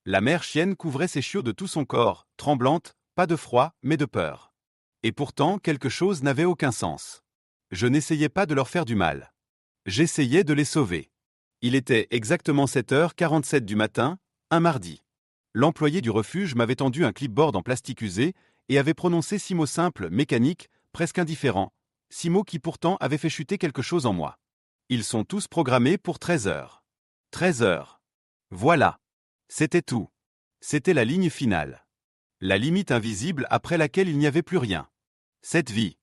La mère chienne couvrait ses chiots de tout son corps, tremblante, pas de froid, mais de peur. Et pourtant, quelque chose n'avait aucun sens. Je n'essayais pas de leur faire du mal. J'essayais de les sauver. Il était exactement 7h47 du matin, un mardi. L'employé du refuge m'avait tendu un clipboard en plastique usé et avait prononcé 6 mots simples, mécaniques, presque indifférents. 6 mots qui pourtant avaient fait chuter quelque chose en moi. Ils sont tous programmés pour 13h. 13h. Voilà. C'était tout. C'était la ligne finale. La limite invisible après laquelle il n'y avait plus rien. Cette vie.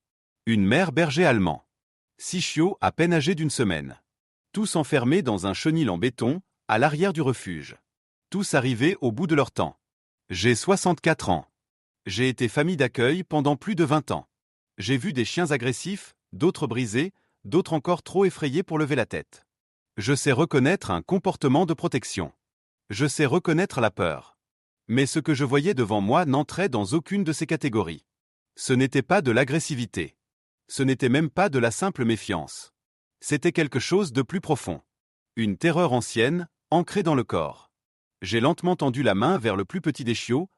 Une mère berger allemand. 6 chiots à peine âgés d'une semaine. Tous enfermés dans un chenil en béton, à l'arrière du refuge. Tous arrivés au bout de leur temps. J'ai 64 ans. J'ai été famille d'accueil pendant plus de 20 ans. J'ai vu des chiens agressifs, d'autres brisés, d'autres encore trop effrayés pour lever la tête. Je sais reconnaître un comportement de protection. Je sais reconnaître la peur. Mais ce que je voyais devant moi n'entrait dans aucune de ces catégories. Ce n'était pas de l'agressivité. Ce n'était même pas de la simple méfiance. C'était quelque chose de plus profond. Une terreur ancienne, ancrée dans le corps. J'ai lentement tendu la main vers le plus petit des chiots,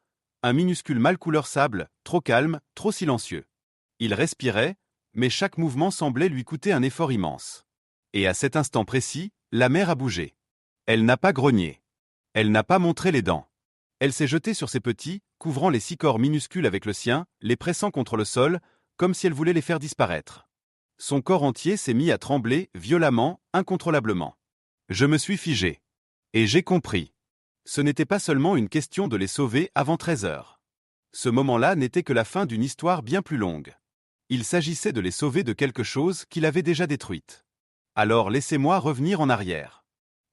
un minuscule mâle couleur sable, trop calme, trop silencieux. Il respirait, mais chaque mouvement semblait lui coûter un effort immense. Et à cet instant précis, la mère a bougé. Elle n'a pas grogné. Elle n'a pas montré les dents. Elle s'est jetée sur ses petits, couvrant les 6 corps minuscules avec le sien, les pressant contre le sol, comme si elle voulait les faire disparaître. Son corps entier s'est mis à trembler, violemment, incontrôlablement. Je me suis figé. Et j'ai compris. Ce n'était pas seulement une question de les sauver avant 13h. Ce moment-là n'était que la fin d'une histoire bien plus longue. Il s'agissait de les sauver de quelque chose qu'il avait déjà détruite. Alors laissez-moi revenir en arrière.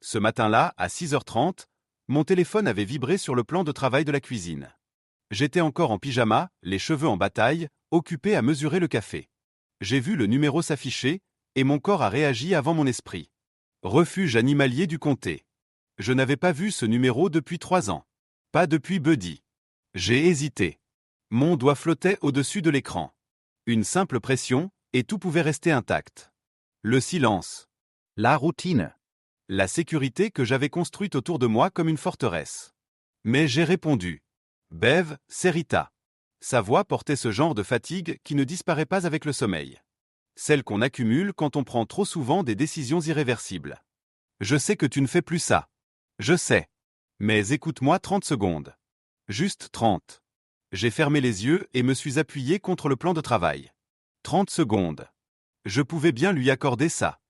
Ce matin-là, à 6h30, mon téléphone avait vibré sur le plan de travail de la cuisine. J'étais encore en pyjama, les cheveux en bataille, occupé à mesurer le café. J'ai vu le numéro s'afficher, et mon corps a réagi avant mon esprit. Refuge animalier du comté. Je n'avais pas vu ce numéro depuis 3 ans. Pas depuis Buddy. J'ai hésité. Mon doigt flottait au-dessus de l'écran. Une simple pression, et tout pouvait rester intact. Le silence. La routine. La sécurité que j'avais construite autour de moi comme une forteresse. Mais j'ai répondu. Bev, c'est Rita. Sa voix portait ce genre de fatigue qui ne disparaît pas avec le sommeil. Celle qu'on accumule quand on prend trop souvent des décisions irréversibles. Je sais que tu ne fais plus ça. Je sais. Mais écoute-moi 30 secondes. Juste 30. J'ai fermé les yeux et me suis appuyé contre le plan de travail. 30 secondes. Je pouvais bien lui accorder ça.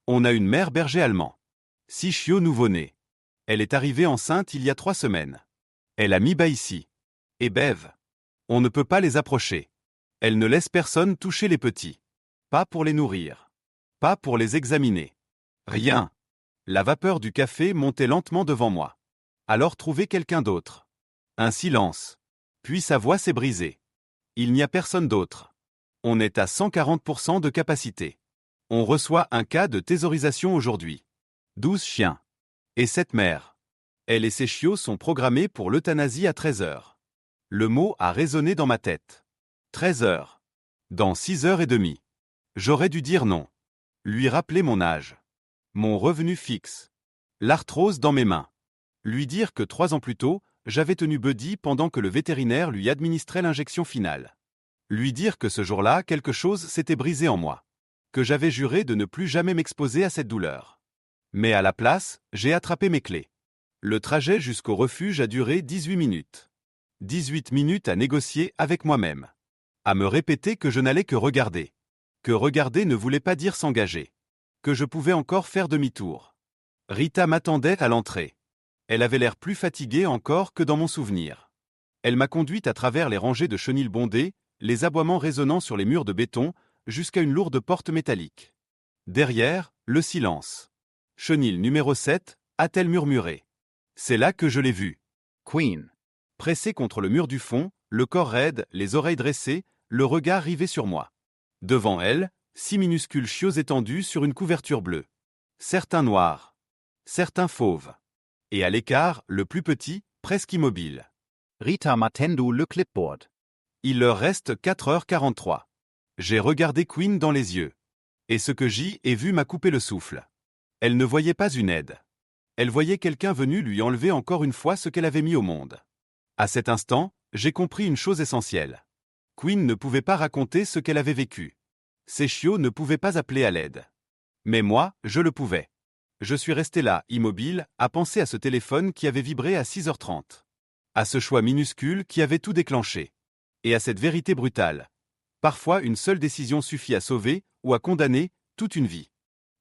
On a une mère berger allemand. 6 chiots nouveau-nés. Elle est arrivée enceinte il y a 3 semaines. Elle a mis bas ici. Et Bev. On ne peut pas les approcher. Elle ne laisse personne toucher les petits. Pas pour les nourrir. Pas pour les examiner. Rien. La vapeur du café montait lentement devant moi. Alors trouver quelqu'un d'autre. Un silence. Puis sa voix s'est brisée. Il n'y a personne d'autre. On est à 140% de capacité. On reçoit un cas de thésaurisation aujourd'hui. 12 chiens. Et 7 mères. Elle et ses chiots sont programmés pour l'euthanasie à 13h. Le mot a résonné dans ma tête. 13h. Dans 6h30. J'aurais dû dire non. Lui rappeler mon âge. Mon revenu fixe. L'arthrose dans mes mains. Lui dire que 3 ans plus tôt, j'avais tenu Buddy pendant que le vétérinaire lui administrait l'injection finale. Lui dire que ce jour-là, quelque chose s'était brisé en moi. Que j'avais juré de ne plus jamais m'exposer à cette douleur. Mais à la place, j'ai attrapé mes clés. Le trajet jusqu'au refuge a duré 18 minutes. 18 minutes à négocier avec moi-même. À me répéter que je n'allais que regarder. Que regarder ne voulait pas dire s'engager. Que je pouvais encore faire demi-tour. Rita m'attendait à l'entrée. Elle avait l'air plus fatiguée encore que dans mon souvenir. Elle m'a conduite à travers les rangées de chenils bondés, les aboiements résonnant sur les murs de béton, jusqu'à une lourde porte métallique. Derrière, le silence. Chenil numéro 7, a-t-elle murmuré. C'est là que je l'ai vue. Queen. Pressée contre le mur du fond, le corps raide, les oreilles dressées, le regard rivé sur moi. Devant elle, 6 minuscules chiots étendus sur une couverture bleue. Certains noirs. Certains fauves. Et à l'écart, le plus petit, presque immobile. Rita m'a tendu le clipboard. Il leur reste 4h43. J'ai regardé Queen dans les yeux. Et ce que j'y ai vu m'a coupé le souffle. Elle ne voyait pas une aide. Elle voyait quelqu'un venu lui enlever encore une fois ce qu'elle avait mis au monde. À cet instant, j'ai compris une chose essentielle. Queen ne pouvait pas raconter ce qu'elle avait vécu. Ses chiots ne pouvaient pas appeler à l'aide. Mais moi, je le pouvais. Je suis resté là, immobile, à penser à ce téléphone qui avait vibré à 6h30. À ce choix minuscule qui avait tout déclenché. Et à cette vérité brutale. Parfois, une seule décision suffit à sauver, ou à condamner, toute une vie.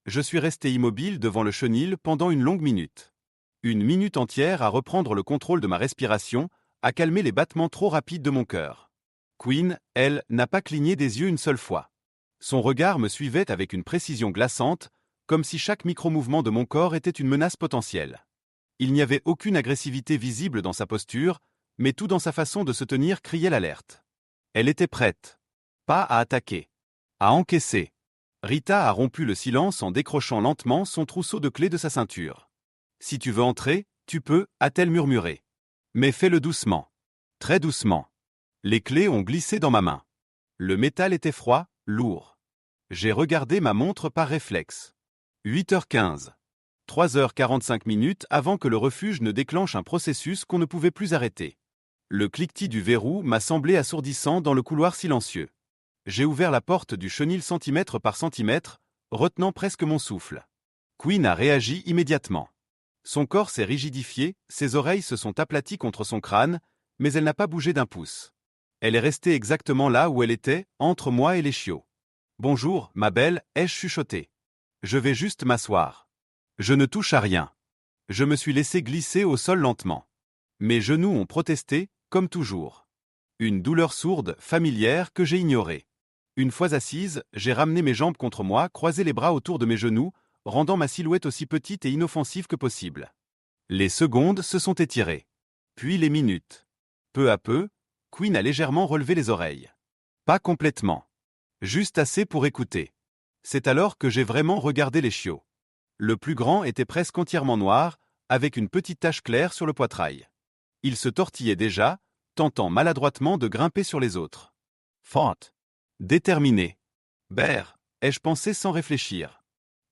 Je suis resté immobile devant le chenil pendant une longue minute. Une minute entière à reprendre le contrôle de ma respiration, à calmer les battements trop rapides de mon cœur. Queen, elle, n'a pas cligné des yeux une seule fois. Son regard me suivait avec une précision glaçante, comme si chaque micro-mouvement de mon corps était une menace potentielle. Il n'y avait aucune agressivité visible dans sa posture, mais tout dans sa façon de se tenir criait l'alerte. Elle était prête. Pas à attaquer. À encaisser. Rita a rompu le silence en décrochant lentement son trousseau de clés de sa ceinture. « Si tu veux entrer, tu peux », a-t-elle murmuré. « Mais fais-le doucement. Très doucement. » Les clés ont glissé dans ma main. Le métal était froid, lourd. J'ai regardé ma montre par réflexe. 8h15. 3h45 avant que le refuge ne déclenche un processus qu'on ne pouvait plus arrêter. Le cliquetis du verrou m'a semblé assourdissant dans le couloir silencieux. J'ai ouvert la porte du chenil centimètre par centimètre, retenant presque mon souffle. Queen a réagi immédiatement. Son corps s'est rigidifié, ses oreilles se sont aplaties contre son crâne, mais elle n'a pas bougé d'un pouce. Elle est restée exactement là où elle était, entre moi et les chiots. « Bonjour, ma belle », ai-je chuchoté. « Je vais juste m'asseoir. Je ne touche à rien. » Je me suis laissé glisser au sol lentement. Mes genoux ont protesté, comme toujours. Une douleur sourde, familière, que j'ai ignorée. Une fois assise, j'ai ramené mes jambes contre moi, croisé les bras autour de mes genoux, rendant ma silhouette aussi petite et inoffensive que possible. Les secondes se sont étirées. Puis les minutes. Peu à peu, Queen a légèrement relevé les oreilles. Pas complètement. Juste assez pour écouter. C'est alors que j'ai vraiment regardé les chiots. Le plus grand était presque entièrement noir, avec une petite tache claire sur le poitrail. Il se tortillait déjà, tentant maladroitement de grimper sur les autres. Fort. Déterminé. Bear, ai-je pensé sans réfléchir.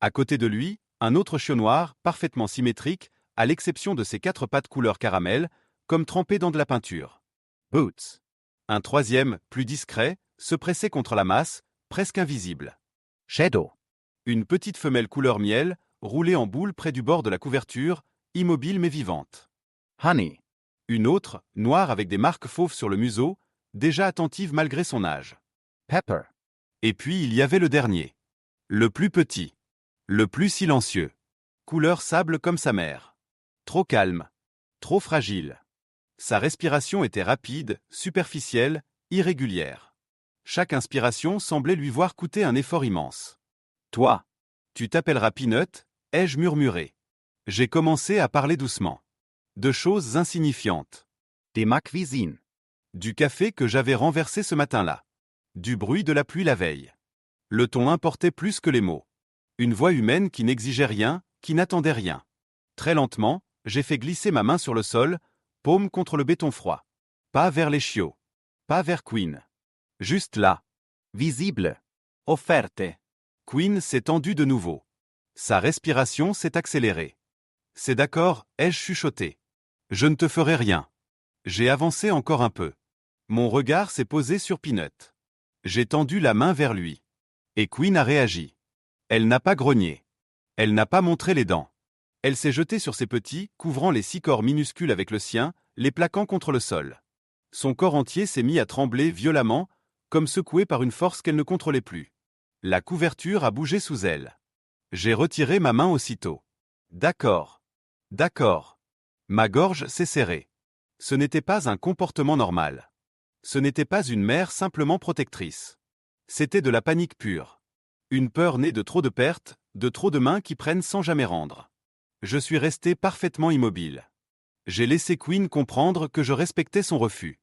À côté de lui, un autre chiot noir, parfaitement symétrique, à l'exception de ses 4 pattes couleur caramel, comme trempé dans de la peinture. Boots. Un troisième, plus discret, se pressait contre la masse, presque invisible. Shadow. Une petite femelle couleur miel, roulée en boule près du bord de la couverture, immobile mais vivante. Honey. Une autre, noire avec des marques fauves sur le museau, déjà attentive malgré son âge. Pepper. Et puis il y avait le dernier. Le plus petit. Le plus silencieux. Couleur sable comme sa mère. Trop calme. Trop fragile. Sa respiration était rapide, superficielle, irrégulière. Chaque inspiration semblait lui voir coûter un effort immense. « Toi, tu t'appelleras Peanut », ai-je murmuré. J'ai commencé à parler doucement. De choses insignifiantes. De ma cuisine. Du café que j'avais renversé ce matin-là. Du bruit de la pluie la veille. Le ton importait plus que les mots. Une voix humaine qui n'exigeait rien, qui n'attendait rien. Très lentement, j'ai fait glisser ma main sur le sol, paume contre le béton froid. Pas vers les chiots. Pas vers Queen. Juste là. Visible. Offerte. Queen s'est tendu de nouveau. Sa respiration s'est accélérée. « C'est d'accord », ai-je chuchoté. « Je ne te ferai rien. » J'ai avancé encore un peu. Mon regard s'est posé sur Peanut. J'ai tendu la main vers lui. Et Queen a réagi. Elle n'a pas grogné. Elle n'a pas montré les dents. Elle s'est jetée sur ses petits, couvrant les 6 corps minuscules avec le sien, les plaquant contre le sol. Son corps entier s'est mis à trembler violemment, comme secoué par une force qu'elle ne contrôlait plus. La couverture a bougé sous elle. J'ai retiré ma main aussitôt. D'accord. D'accord. Ma gorge s'est serrée. Ce n'était pas un comportement normal. Ce n'était pas une mère simplement protectrice. C'était de la panique pure. Une peur née de trop de pertes, de trop de mains qui prennent sans jamais rendre. Je suis resté parfaitement immobile. J'ai laissé Queen comprendre que je respectais son refus.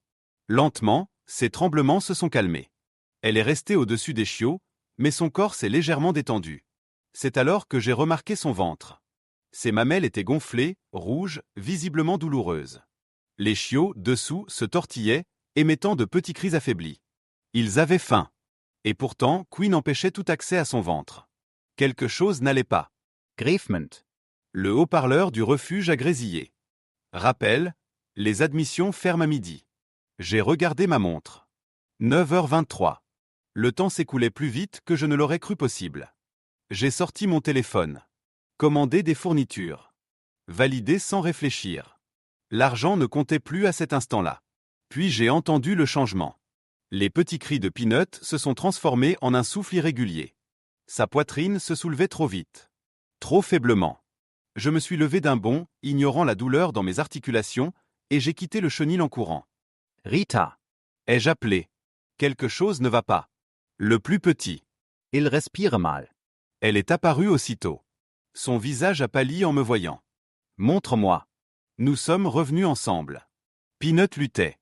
Lentement, ses tremblements se sont calmés. Elle est restée au-dessus des chiots, mais son corps s'est légèrement détendu. C'est alors que j'ai remarqué son ventre. Ses mamelles étaient gonflées, rouges, visiblement douloureuses. Les chiots, dessous, se tortillaient, émettant de petits cris affaiblis. Ils avaient faim. Et pourtant, Queen empêchait tout accès à son ventre. Quelque chose n'allait pas. Griffement. Le haut-parleur du refuge a grésillé. Rappel, les admissions ferment à midi. J'ai regardé ma montre. 9h23. Le temps s'écoulait plus vite que je ne l'aurais cru possible. J'ai sorti mon téléphone. Commandé des fournitures. Validé sans réfléchir. L'argent ne comptait plus à cet instant-là. Puis j'ai entendu le changement. Les petits cris de Peanut se sont transformés en un souffle irrégulier. Sa poitrine se soulevait trop vite. Trop faiblement. Je me suis levé d'un bond, ignorant la douleur dans mes articulations, et j'ai quitté le chenil en courant. Rita. Ai-je appelé? Quelque chose ne va pas. Le plus petit. Il respire mal. Elle est apparue aussitôt. Son visage a pâli en me voyant. Montre-moi. Nous sommes revenus ensemble. Peanut luttait.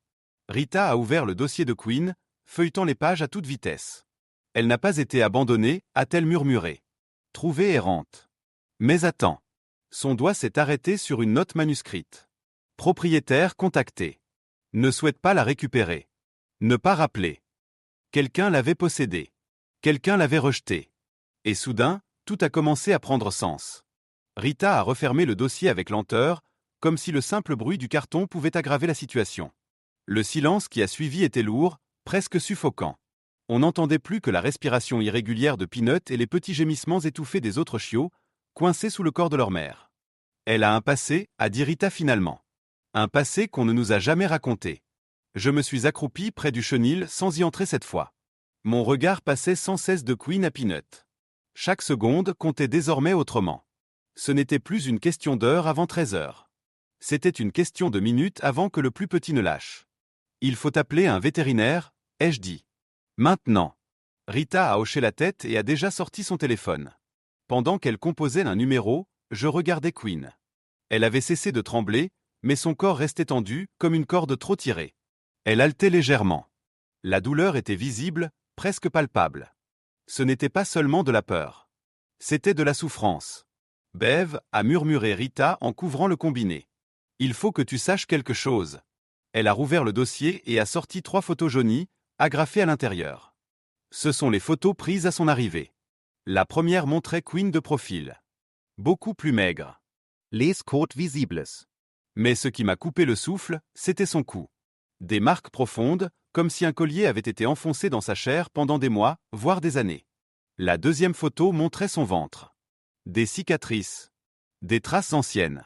Rita a ouvert le dossier de Queen, feuilletant les pages à toute vitesse. Elle n'a pas été abandonnée, a-t-elle murmuré. Trouvée errante. Mais attends. Son doigt s'est arrêté sur une note manuscrite. Propriétaire contacté. Ne souhaite pas la récupérer. Ne pas rappeler. Quelqu'un l'avait possédée. Quelqu'un l'avait rejetée. Et soudain, tout a commencé à prendre sens. Rita a refermé le dossier avec lenteur, comme si le simple bruit du carton pouvait aggraver la situation. Le silence qui a suivi était lourd, presque suffocant. On n'entendait plus que la respiration irrégulière de Peanut et les petits gémissements étouffés des autres chiots, coincés sous le corps de leur mère. Elle a un passé, a dit Rita finalement. Un passé qu'on ne nous a jamais raconté. Je me suis accroupi près du chenil sans y entrer cette fois. Mon regard passait sans cesse de Queen à Peanut. Chaque seconde comptait désormais autrement. Ce n'était plus une question d'heure avant 13h. C'était une question de minutes avant que le plus petit ne lâche. Il faut appeler un vétérinaire, ai-je dit. Maintenant. Rita a hoché la tête et a déjà sorti son téléphone. Pendant qu'elle composait un numéro, je regardais Queen. Elle avait cessé de trembler, mais son corps restait tendu, comme une corde trop tirée. Elle haletait légèrement. La douleur était visible, presque palpable. Ce n'était pas seulement de la peur. C'était de la souffrance. Bev, a murmuré Rita en couvrant le combiné. Il faut que tu saches quelque chose. Elle a rouvert le dossier et a sorti 3 photos jaunies, agrafées à l'intérieur. Ce sont les photos prises à son arrivée. La première montrait Queen de profil. Beaucoup plus maigre. Les côtes visibles. Mais ce qui m'a coupé le souffle, c'était son cou. Des marques profondes, comme si un collier avait été enfoncé dans sa chair pendant des mois, voire des années. La deuxième photo montrait son ventre. Des cicatrices. Des traces anciennes.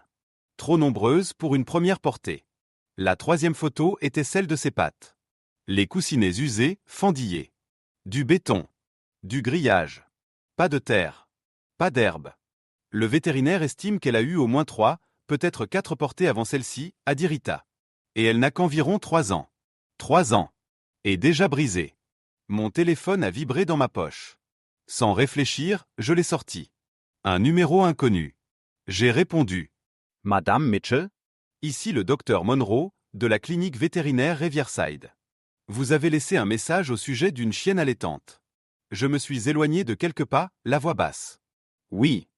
Trop nombreuses pour une première portée. La troisième photo était celle de ses pattes. Les coussinets usés, fendillés. Du béton. Du grillage. Pas de terre. Pas d'herbe. Le vétérinaire estime qu'elle a eu au moins 3, peut-être 4 portées avant celle-ci, a dit Rita. Et elle n'a qu'environ 3 ans. 3 ans. Et déjà brisée. Mon téléphone a vibré dans ma poche. Sans réfléchir, je l'ai sorti. Un numéro inconnu. J'ai répondu. Madame Mitchell? Ici le docteur Monroe, de la clinique vétérinaire Riverside. Vous avez laissé un message au sujet d'une chienne allaitante. Je me suis éloigné de quelques pas, la voix basse. Oui.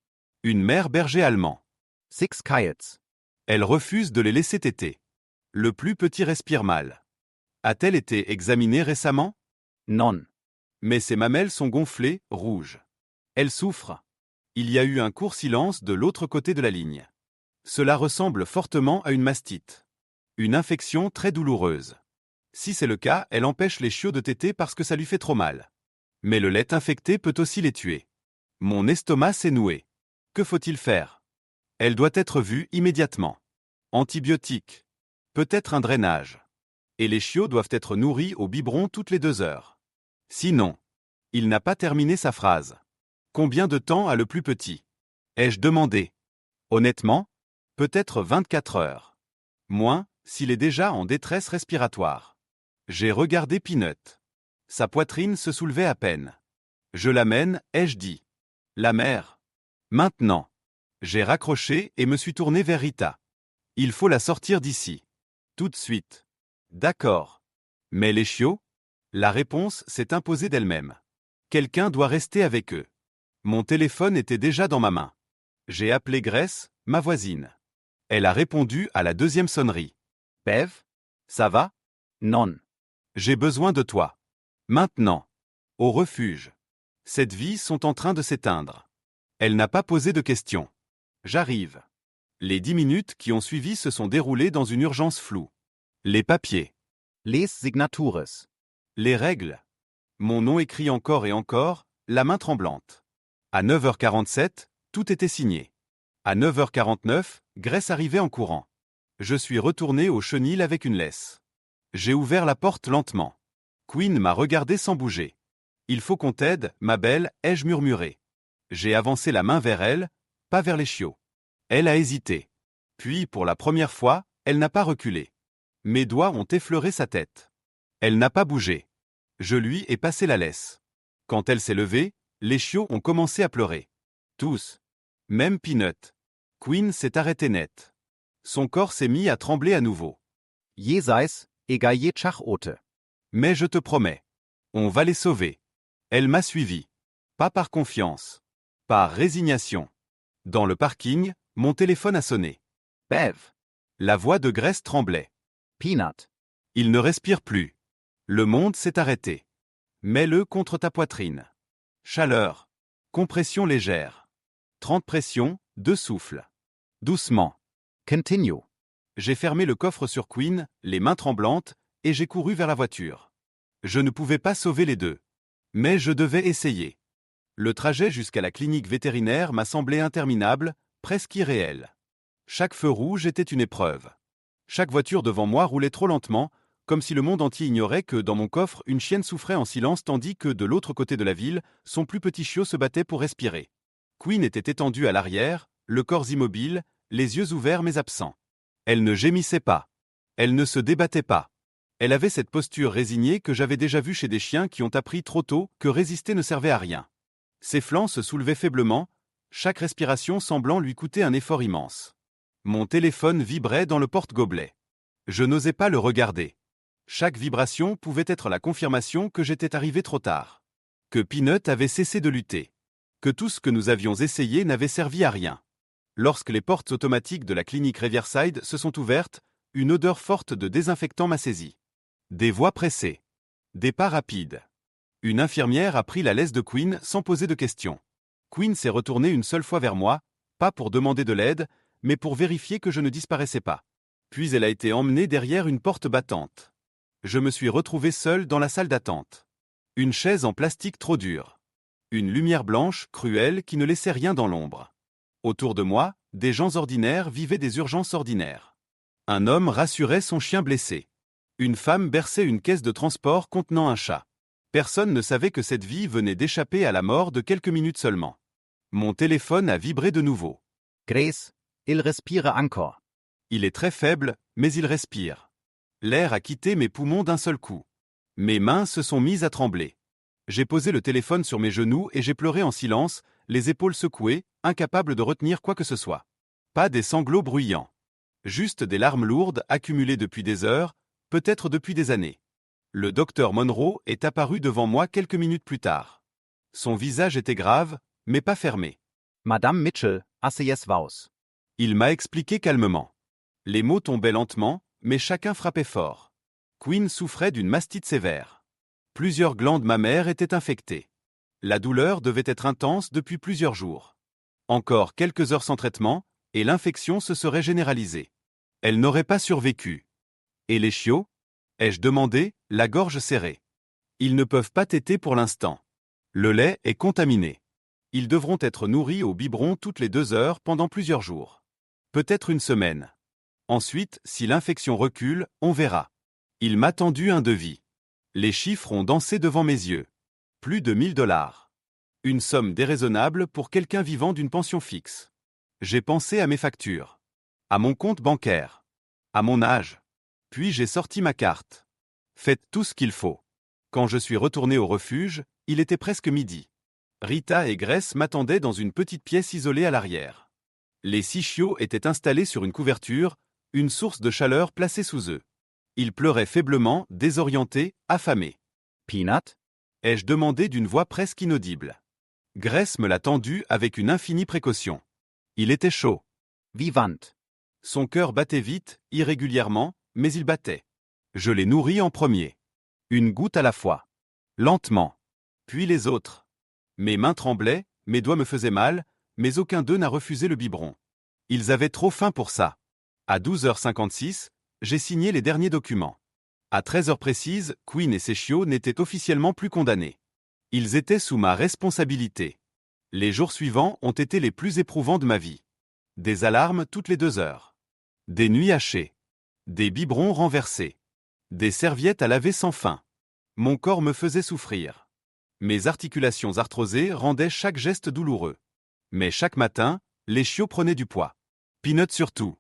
Une mère berger allemand. 6 Coyotes. Elle refuse de les laisser téter. Le plus petit respire mal. A-t-elle été examinée récemment? Non. Mais ses mamelles sont gonflées, rouges. Elle souffre. Il y a eu un court silence de l'autre côté de la ligne. Cela ressemble fortement à une mastite. Une infection très douloureuse. Si c'est le cas, elle empêche les chiots de téter parce que ça lui fait trop mal. Mais le lait infecté peut aussi les tuer. Mon estomac s'est noué. Que faut-il faire? Elle doit être vue immédiatement. Antibiotiques. Peut-être un drainage. Et les chiots doivent être nourris au biberon toutes les 2 heures. Sinon, il n'a pas terminé sa phrase. Combien de temps a le plus petit? Ai-je demandé. Honnêtement, peut-être 24 heures. Moins, s'il est déjà en détresse respiratoire. J'ai regardé Peanut. Sa poitrine se soulevait à peine. Je l'amène, ai-je dit. La mère. Maintenant. J'ai raccroché et me suis tourné vers Rita. Il faut la sortir d'ici. Tout de suite. D'accord. Mais les chiots? La réponse s'est imposée d'elle-même. Quelqu'un doit rester avec eux. Mon téléphone était déjà dans ma main. J'ai appelé Grace, ma voisine. Elle a répondu à la deuxième sonnerie. Bev? Ça va? Non. J'ai besoin de toi. Maintenant. Au refuge. Cette vie sont en train de s'éteindre. Elle n'a pas posé de questions. J'arrive. Les 10 minutes qui ont suivi se sont déroulées dans une urgence floue. Les papiers. Les signatures. Les règles. Mon nom écrit encore et encore, la main tremblante. À 9h47, tout était signé. À 9h49, Grace arrivait en courant. Je suis retourné au chenil avec une laisse. J'ai ouvert la porte lentement. Queen m'a regardé sans bouger. « Il faut qu'on t'aide, ma belle », ai-je murmuré. J'ai avancé la main vers elle, pas vers les chiots. Elle a hésité. Puis, pour la première fois, elle n'a pas reculé. Mes doigts ont effleuré sa tête. Elle n'a pas bougé. Je lui ai passé la laisse. Quand elle s'est levée, les chiots ont commencé à pleurer. Tous. Même Peanut. Queen s'est arrêtée net. Son corps s'est mis à trembler à nouveau. Jeseis, egaye chachote. Mais je te promets. On va les sauver. Elle m'a suivi. Pas par confiance. Par résignation. Dans le parking, mon téléphone a sonné. Bev. La voix de Grace tremblait. Peanut. Il ne respire plus. Le monde s'est arrêté. Mets-le contre ta poitrine. Chaleur. Compression légère. 30 pressions, 2 souffles. Doucement. Continue. J'ai fermé le coffre sur Queen, les mains tremblantes, et j'ai couru vers la voiture. Je ne pouvais pas sauver les deux. Mais je devais essayer. Le trajet jusqu'à la clinique vétérinaire m'a semblé interminable, presque irréel. Chaque feu rouge était une épreuve. Chaque voiture devant moi roulait trop lentement, comme si le monde entier ignorait que dans mon coffre, une chienne souffrait en silence tandis que, de l'autre côté de la ville, son plus petit chiot se battait pour respirer. Queen était étendue à l'arrière, le corps immobile, les yeux ouverts mais absents. Elle ne gémissait pas. Elle ne se débattait pas. Elle avait cette posture résignée que j'avais déjà vue chez des chiens qui ont appris trop tôt que résister ne servait à rien. Ses flancs se soulevaient faiblement, chaque respiration semblant lui coûter un effort immense. Mon téléphone vibrait dans le porte-gobelet. Je n'osais pas le regarder. Chaque vibration pouvait être la confirmation que j'étais arrivé trop tard. Que Peanut avait cessé de lutter. Que tout ce que nous avions essayé n'avait servi à rien. Lorsque les portes automatiques de la clinique Riverside se sont ouvertes, une odeur forte de désinfectant m'a saisi. Des voix pressées. Des pas rapides. Une infirmière a pris la laisse de Queen sans poser de questions. Queen s'est retournée une seule fois vers moi, pas pour demander de l'aide, mais pour vérifier que je ne disparaissais pas. Puis elle a été emmenée derrière une porte battante. Je me suis retrouvé seul dans la salle d'attente. Une chaise en plastique trop dure. Une lumière blanche, cruelle, qui ne laissait rien dans l'ombre. Autour de moi, des gens ordinaires vivaient des urgences ordinaires. Un homme rassurait son chien blessé. Une femme berçait une caisse de transport contenant un chat. Personne ne savait que cette vie venait d'échapper à la mort de quelques minutes seulement. Mon téléphone a vibré de nouveau. Grace, il respire encore. Il est très faible, mais il respire. L'air a quitté mes poumons d'un seul coup. Mes mains se sont mises à trembler. J'ai posé le téléphone sur mes genoux et j'ai pleuré en silence, les épaules secouées, incapable de retenir quoi que ce soit. Pas des sanglots bruyants. Juste des larmes lourdes accumulées depuis des heures, peut-être depuis des années. Le docteur Monroe est apparu devant moi quelques minutes plus tard. Son visage était grave, mais pas fermé. Madame Mitchell, asseyez vous. Il m'a expliqué calmement. Les mots tombaient lentement, mais chacun frappait fort. Queen souffrait d'une mastite sévère. Plusieurs glandes mammaires étaient infectées. La douleur devait être intense depuis plusieurs jours. Encore quelques heures sans traitement, et l'infection se serait généralisée. Elle n'aurait pas survécu. Et les chiots ? Ai-je demandé, la gorge serrée. Ils ne peuvent pas téter pour l'instant. Le lait est contaminé. Ils devront être nourris au biberon toutes les 2 heures pendant plusieurs jours. Peut-être une semaine. Ensuite, si l'infection recule, on verra. Il m'a tendu un devis. Les chiffres ont dansé devant mes yeux. Plus de 1 000 $. Une somme déraisonnable pour quelqu'un vivant d'une pension fixe. J'ai pensé à mes factures. À mon compte bancaire. À mon âge. Puis j'ai sorti ma carte. Faites tout ce qu'il faut. Quand je suis retourné au refuge, il était presque midi. Rita et Grace m'attendaient dans une petite pièce isolée à l'arrière. Les 6 chiots étaient installés sur une couverture, une source de chaleur placée sous eux. Ils pleuraient faiblement, désorientés, affamés. Peanut? Ai-je demandé d'une voix presque inaudible. Grace me l'a tendu avec une infinie précaution. Il était chaud. Vivant. Son cœur battait vite, irrégulièrement, mais il battait. Je l'ai nourri en premier. Une goutte à la fois. Lentement. Puis les autres. Mes mains tremblaient, mes doigts me faisaient mal, mais aucun d'eux n'a refusé le biberon. Ils avaient trop faim pour ça. À 12h56, j'ai signé les derniers documents. À 13h précises, Quinn et ses chiots n'étaient officiellement plus condamnés. Ils étaient sous ma responsabilité. Les jours suivants ont été les plus éprouvants de ma vie. Des alarmes toutes les 2 heures. Des nuits hachées. Des biberons renversés. Des serviettes à laver sans fin. Mon corps me faisait souffrir. Mes articulations arthrosées rendaient chaque geste douloureux. Mais chaque matin, les chiots prenaient du poids. Peanut surtout.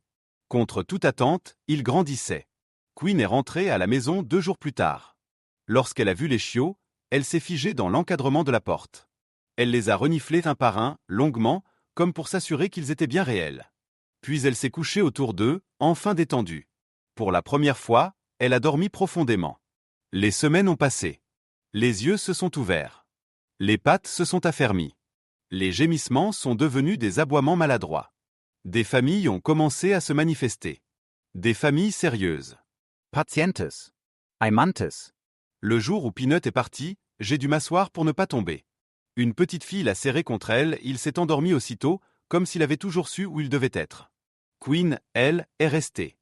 Contre toute attente, il grandissait. Quinn est rentrée à la maison 2 jours plus tard. Lorsqu'elle a vu les chiots, elle s'est figée dans l'encadrement de la porte. Elle les a reniflés un par un, longuement, comme pour s'assurer qu'ils étaient bien réels. Puis elle s'est couchée autour d'eux, enfin détendue. Pour la première fois, elle a dormi profondément. Les semaines ont passé. Les yeux se sont ouverts. Les pattes se sont affermies. Les gémissements sont devenus des aboiements maladroits. Des familles ont commencé à se manifester. Des familles sérieuses. Patientes. Aimantes. Le jour où Peanut est parti, j'ai dû m'asseoir pour ne pas tomber. Une petite fille l'a serré contre elle, il s'est endormi aussitôt, comme s'il avait toujours su où il devait être. Quinn, elle, est restée.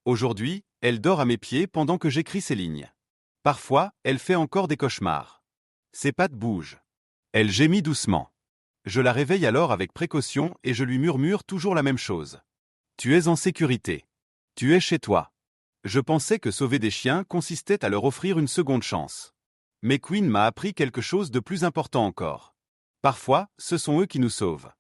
Aujourd'hui, elle dort à mes pieds pendant que j'écris ces lignes. Parfois, elle fait encore des cauchemars. Ses pattes bougent. Elle gémit doucement. Je la réveille alors avec précaution et je lui murmure toujours la même chose. Tu es en sécurité. Tu es chez toi. Je pensais que sauver des chiens consistait à leur offrir une seconde chance. Mais Quinn m'a appris quelque chose de plus important encore. Parfois, ce sont eux qui nous sauvent.